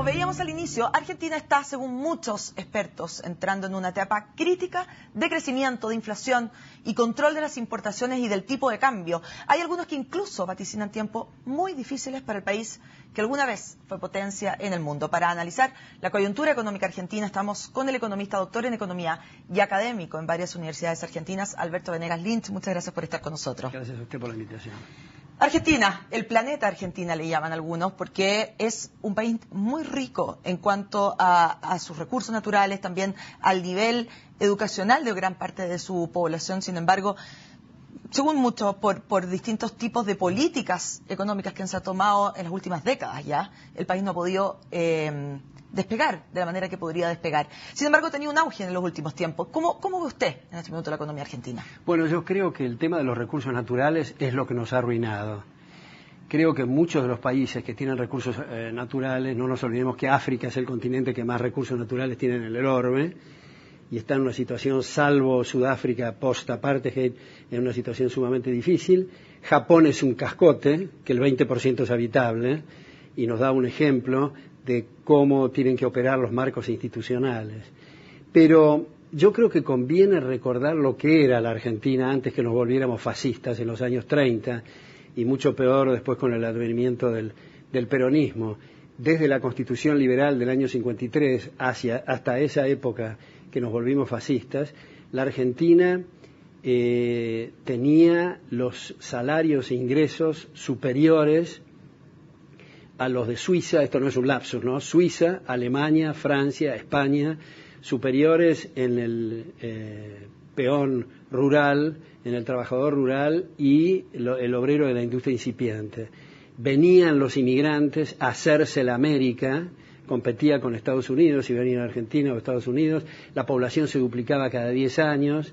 Como veíamos al inicio, Argentina está, según muchos expertos, entrando en una etapa crítica de crecimiento, de inflación y control de las importaciones y del tipo de cambio. Hay algunos que incluso vaticinan tiempos muy difíciles para el país que alguna vez fue potencia en el mundo. Para analizar la coyuntura económica argentina, estamos con el economista, doctor en economía y académico en varias universidades argentinas, Alberto Venegas Lynch. Muchas gracias por estar con nosotros. Gracias a usted por la invitación. Argentina, el planeta Argentina le llaman algunos, porque es un país muy rico en cuanto a sus recursos naturales, también al nivel educacional de gran parte de su población. Sin embargo, según muchos, por distintos tipos de políticas económicas que se han tomado en las últimas décadas ya, el país no ha podido despegar de la manera que podría despegar. Sin embargo, ha tenido un auge en los últimos tiempos. ¿Cómo ve usted en este momento la economía argentina? Bueno, yo creo que el tema de los recursos naturales es lo que nos ha arruinado. Creo que muchos de los países que tienen recursos naturales, no nos olvidemos que África es el continente que más recursos naturales tiene en el orbe, y está en una situación, salvo Sudáfrica post-apartheid, en una situación sumamente difícil. Japón es un cascote, que el 20% es habitable, y nos da un ejemplo de cómo tienen que operar los marcos institucionales. Pero yo creo que conviene recordar lo que era la Argentina antes que nos volviéramos fascistas en los años 30, y mucho peor después con el advenimiento del peronismo. Desde la Constitución Liberal del año 53 hasta esa época que nos volvimos fascistas, la Argentina tenía los salarios e ingresos superiores a los de Suiza. Esto no es un lapsus, ¿no? Suiza, Alemania, Francia, España, superiores en el peón rural, en el trabajador rural y el obrero de la industria incipiente. Venían los inmigrantes a hacerse la América, competía con Estados Unidos, si venían a Argentina o Estados Unidos, la población se duplicaba cada 10 años,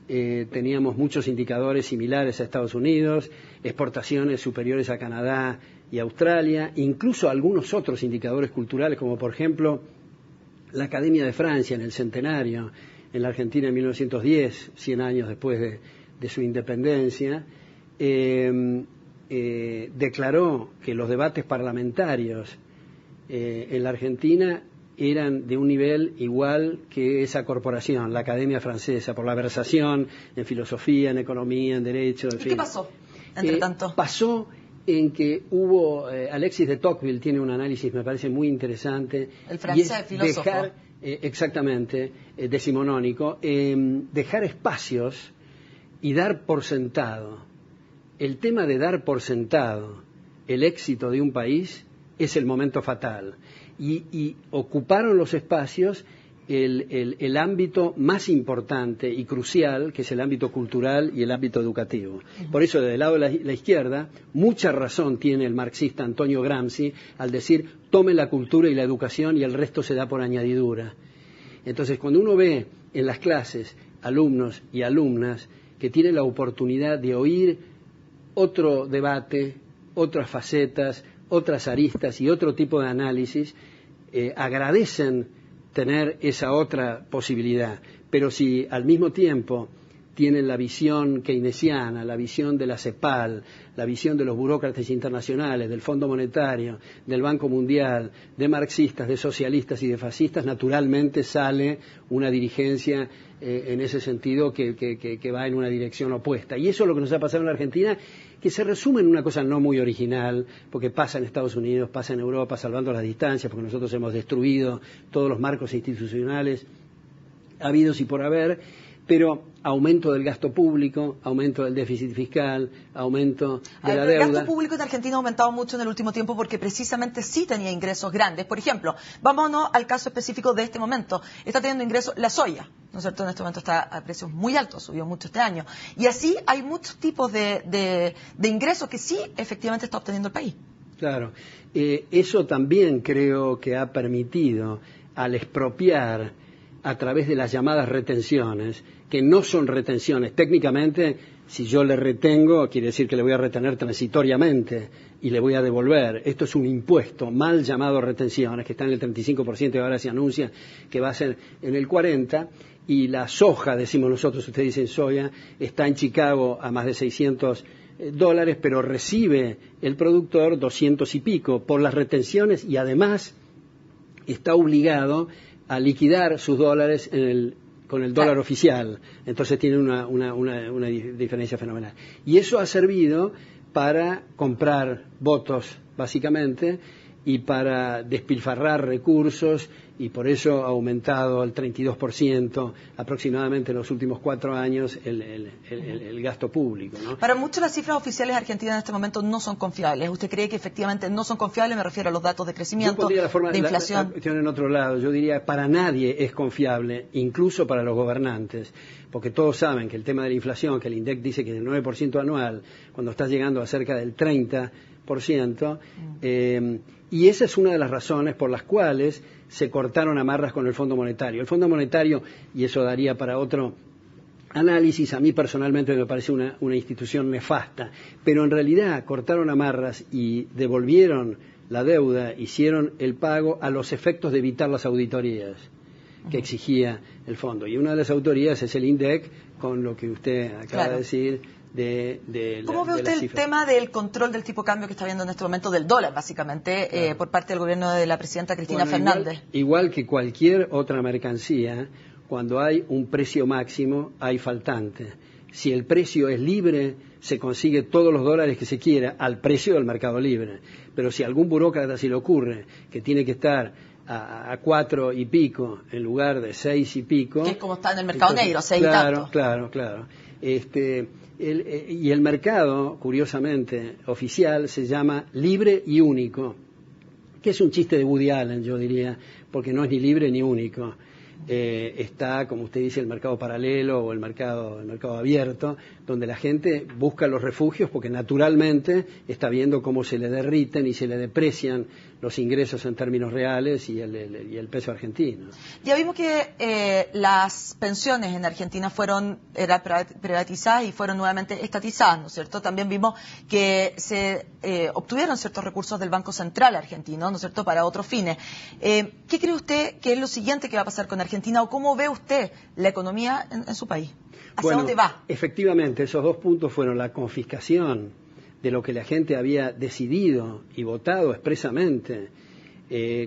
teníamos muchos indicadores similares a Estados Unidos, exportaciones superiores a Canadá y Australia, incluso algunos otros indicadores culturales, como por ejemplo la Academia de Francia en el centenario, en la Argentina en 1910, 100 años después de su independencia, declaró que los debates parlamentarios en la Argentina eran de un nivel igual que esa corporación, la Academia Francesa, por la versación en filosofía, en economía, en derecho, en fin. ¿Qué pasó, entre tanto? Pasó en que hubo, Alexis de Tocqueville tiene un análisis, me parece muy interesante. El francés filósofo. Exactamente, decimonónico, dejar espacios y dar por sentado. El tema de dar por sentado el éxito de un país es el momento fatal. Y ocuparon los espacios el ámbito más importante y crucial, que es el ámbito cultural y el ámbito educativo. Por eso, desde el lado de la izquierda, mucha razón tiene el marxista Antonio Gramsci al decir, tome la cultura y la educación y el resto se da por añadidura. Entonces, cuando uno ve en las clases alumnos y alumnas que tienen la oportunidad de oír otro debate, otras facetas, otras aristas y otro tipo de análisis, agradecen tener esa otra posibilidad. Pero si al mismo tiempo tienen la visión keynesiana, la visión de la CEPAL, la visión de los burócratas internacionales, del Fondo Monetario, del Banco Mundial, de marxistas, de socialistas y de fascistas, naturalmente sale una dirigencia en ese sentido que va en una dirección opuesta. Y eso es lo que nos ha pasado en la Argentina, que se resume en una cosa no muy original, porque pasa en Estados Unidos, pasa en Europa, salvando las distancias, porque nosotros hemos destruido todos los marcos institucionales habidos y por haber, pero aumento del gasto público, aumento del déficit fiscal, aumento de la deuda. El gasto público en Argentina ha aumentado mucho en el último tiempo porque precisamente sí tenía ingresos grandes. Por ejemplo, vámonos al caso específico de este momento. Está teniendo ingresos la soya, ¿no es cierto? En este momento está a precios muy altos, subió mucho este año. Y así hay muchos tipos de ingresos que sí efectivamente está obteniendo el país. Claro. Eso también creo que ha permitido, al expropiar a través de las llamadas retenciones, que no son retenciones. Técnicamente, si yo le retengo, quiere decir que le voy a retener transitoriamente y le voy a devolver. Esto es un impuesto mal llamado retenciones, que está en el 35% y ahora se anuncia que va a ser en el 40%. Y la soja, decimos nosotros, ustedes dicen soya, está en Chicago a más de $600, pero recibe el productor 200 y pico por las retenciones y además está obligado a liquidar sus dólares con el dólar oficial. Entonces tiene una diferencia fenomenal. Y eso ha servido para comprar votos, básicamente, y para despilfarrar recursos, y por eso ha aumentado al 32% aproximadamente en los últimos 4 años el gasto público, ¿no? Para muchos las cifras oficiales argentinas en este momento no son confiables. ¿Usted cree que efectivamente no son confiables? Me refiero a los datos de crecimiento, de inflación. La cuestión en otro lado. Yo diría, para nadie es confiable, incluso para los gobernantes, porque todos saben que el tema de la inflación, que el INDEC dice que es el 9% anual, cuando está llegando a cerca del 30%, y esa es una de las razones por las cuales se cortaron amarras con el Fondo Monetario. El Fondo Monetario, y eso daría para otro análisis, a mí personalmente me parece una institución nefasta, pero en realidad cortaron amarras y devolvieron la deuda, hicieron el pago a los efectos de evitar las auditorías que exigía el fondo. Y una de las autoridades es el INDEC, con lo que usted acaba de decir. ¿Cómo ve usted el tema del control del tipo de cambio que está viendo en este momento del dólar, básicamente, por parte del gobierno de la presidenta Cristina Fernández? Igual que cualquier otra mercancía, cuando hay un precio máximo, hay faltante. Si el precio es libre, se consigue todos los dólares que se quiera al precio del mercado libre. Pero si a algún burócrata se le ocurre que tiene que estar a 4 y pico en lugar de 6 y pico... Que es como está en el mercado negro, 6 y tanto. Claro. Y el mercado, curiosamente, oficial, se llama libre y único, que es un chiste de Woody Allen, yo diría, porque no es ni libre ni único. Está, como usted dice, el mercado paralelo o el mercado abierto, donde la gente busca los refugios porque naturalmente está viendo cómo se le derriten y se le deprecian los ingresos en términos reales y el peso argentino. Ya vimos que las pensiones en Argentina eran privatizadas y fueron nuevamente estatizadas, ¿no es cierto? También vimos que se obtuvieron ciertos recursos del Banco Central argentino, ¿no es cierto?, para otros fines. ¿Qué cree usted que es lo siguiente que va a pasar con Argentina o cómo ve usted la economía en su país? ¿Hacia dónde va? Efectivamente, esos 2 puntos fueron la confiscación de lo que la gente había decidido y votado expresamente,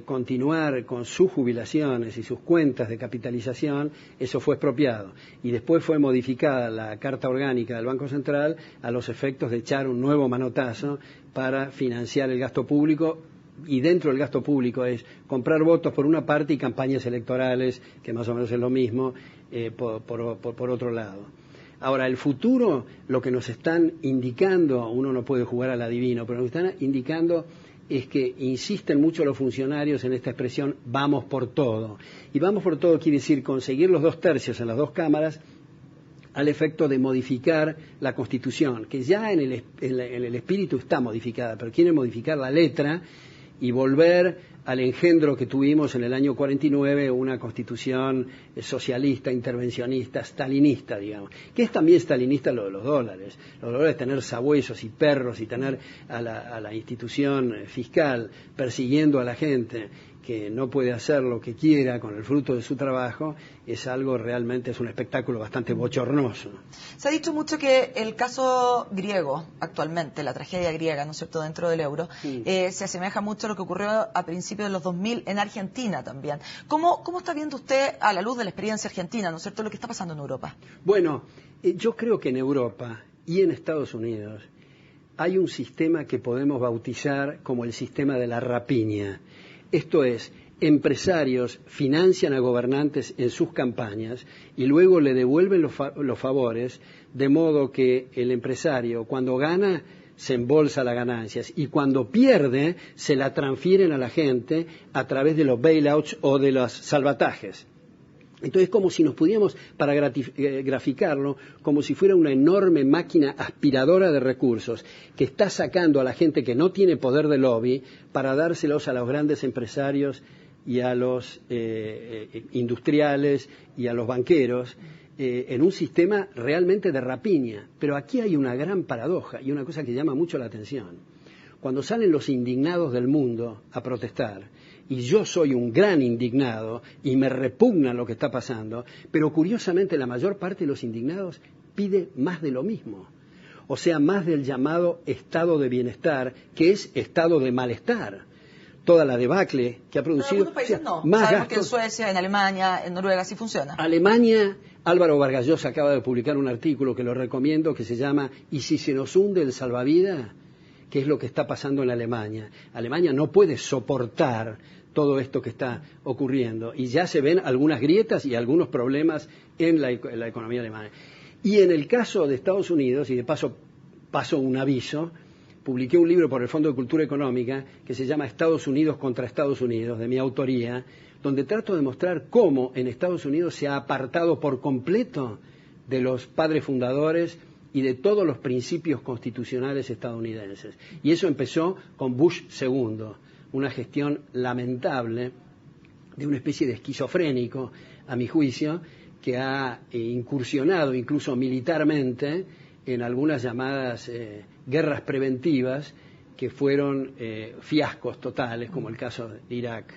continuar con sus jubilaciones y sus cuentas de capitalización. Eso fue expropiado. Y después fue modificada la Carta Orgánica del Banco Central a los efectos de echar un nuevo manotazo para financiar el gasto público. Y dentro del gasto público es comprar votos por una parte y campañas electorales, que más o menos es lo mismo, por otro lado. Ahora, el futuro, lo que nos están indicando, uno no puede jugar al adivino, pero lo que están indicando es que insisten mucho los funcionarios en esta expresión, vamos por todo. Y vamos por todo quiere decir conseguir los 2/3 en las 2 cámaras al efecto de modificar la Constitución, que ya en el espíritu está modificada, pero quieren modificar la letra y volver al engendro que tuvimos en el año 49, una constitución socialista, intervencionista, stalinista, digamos. Que es también stalinista lo de los dólares. Los dólares, tener sabuesos y perros y tener a la institución fiscal persiguiendo a la gente que no puede hacer lo que quiera con el fruto de su trabajo, es algo realmente, es un espectáculo bastante bochornoso. Se ha dicho mucho que el caso griego, actualmente, la tragedia griega, ¿no es cierto?, dentro del euro, se asemeja mucho a lo que ocurrió a principios de los 2000 en Argentina también. ¿Cómo está viendo usted, a la luz de la experiencia argentina, ¿no es cierto?, lo que está pasando en Europa? Bueno, yo creo que en Europa y en Estados Unidos hay un sistema que podemos bautizar como el sistema de la rapiña. Esto es, empresarios financian a gobernantes en sus campañas y luego le devuelven los favores, de modo que el empresario, cuando gana, se embolsa las ganancias y cuando pierde, se la transfieren a la gente a través de los bailouts o de los salvatajes. Entonces, como si nos pudiéramos, para graficarlo, como si fuera una enorme máquina aspiradora de recursos que está sacando a la gente que no tiene poder de lobby para dárselos a los grandes empresarios y a los industriales y a los banqueros en un sistema realmente de rapiña. Pero aquí hay una gran paradoja y una cosa que llama mucho la atención. Cuando salen los indignados del mundo a protestar, y yo soy un gran indignado y me repugna lo que está pasando, pero curiosamente la mayor parte de los indignados pide más de lo mismo, o sea, más del llamado estado de bienestar, que es estado de malestar. toda la debacle que ha producido. En algunos países no. Más Sabemos gastos. que en Suecia, en Alemania, en Noruega sí funciona. Alemania, Álvaro Vargas Llosa acaba de publicar un artículo que lo recomiendo, que se llama ¿Y si se nos hunde el salvavidas? ¿Qué es lo que está pasando en Alemania? Alemania no puede soportar todo esto que está ocurriendo y ya se ven algunas grietas y algunos problemas en la economía alemana. Y en el caso de Estados Unidos, y de paso un aviso, publiqué un libro por el Fondo de Cultura Económica que se llama Estados Unidos contra Estados Unidos, de mi autoría, donde trato de mostrar cómo en Estados Unidos se ha apartado por completo de los padres fundadores y de todos los principios constitucionales estadounidenses. Y eso empezó con Bush II, una gestión lamentable de una especie de esquizofrénico, a mi juicio, que ha incursionado incluso militarmente en algunas llamadas guerras preventivas que fueron fiascos totales, como el caso de Irak.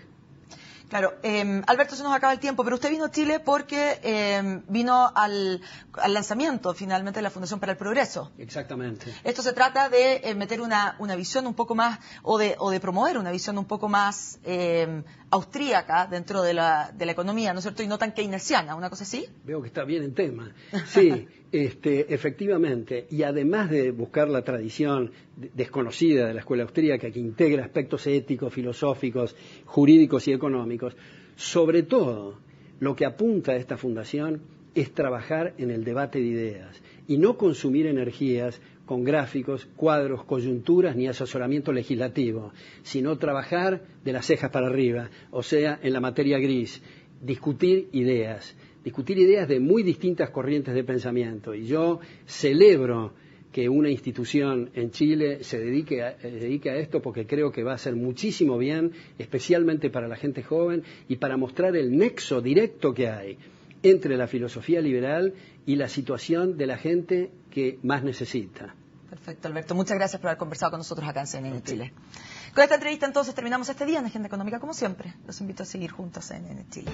Claro, Alberto, se nos acaba el tiempo, pero usted vino a Chile porque vino al lanzamiento finalmente de la Fundación para el Progreso. Exactamente. Esto se trata de meter una visión un poco más, o de promover una visión un poco más austríaca dentro de la economía, ¿no es cierto? Y no tan keynesiana, ¿una cosa así? Veo que está bien en tema. Sí, efectivamente. Y además de buscar la tradición desconocida de la escuela austríaca que integra aspectos éticos, filosóficos, jurídicos y económicos, sobre todo lo que apunta a esta fundación es trabajar en el debate de ideas y no consumir energías con gráficos, cuadros, coyunturas ni asesoramiento legislativo, sino trabajar de las cejas para arriba, o sea, en la materia gris, discutir ideas de muy distintas corrientes de pensamiento. Y yo celebro que una institución en Chile se dedique a esto porque creo que va a hacer muchísimo bien, especialmente para la gente joven y para mostrar el nexo directo que hay entre la filosofía liberal y la situación de la gente que más necesita. Perfecto, Alberto. Muchas gracias por haber conversado con nosotros acá en CNN Chile. Con esta entrevista entonces terminamos este día en Agenda Económica como siempre. Los invito a seguir juntos en CNN Chile.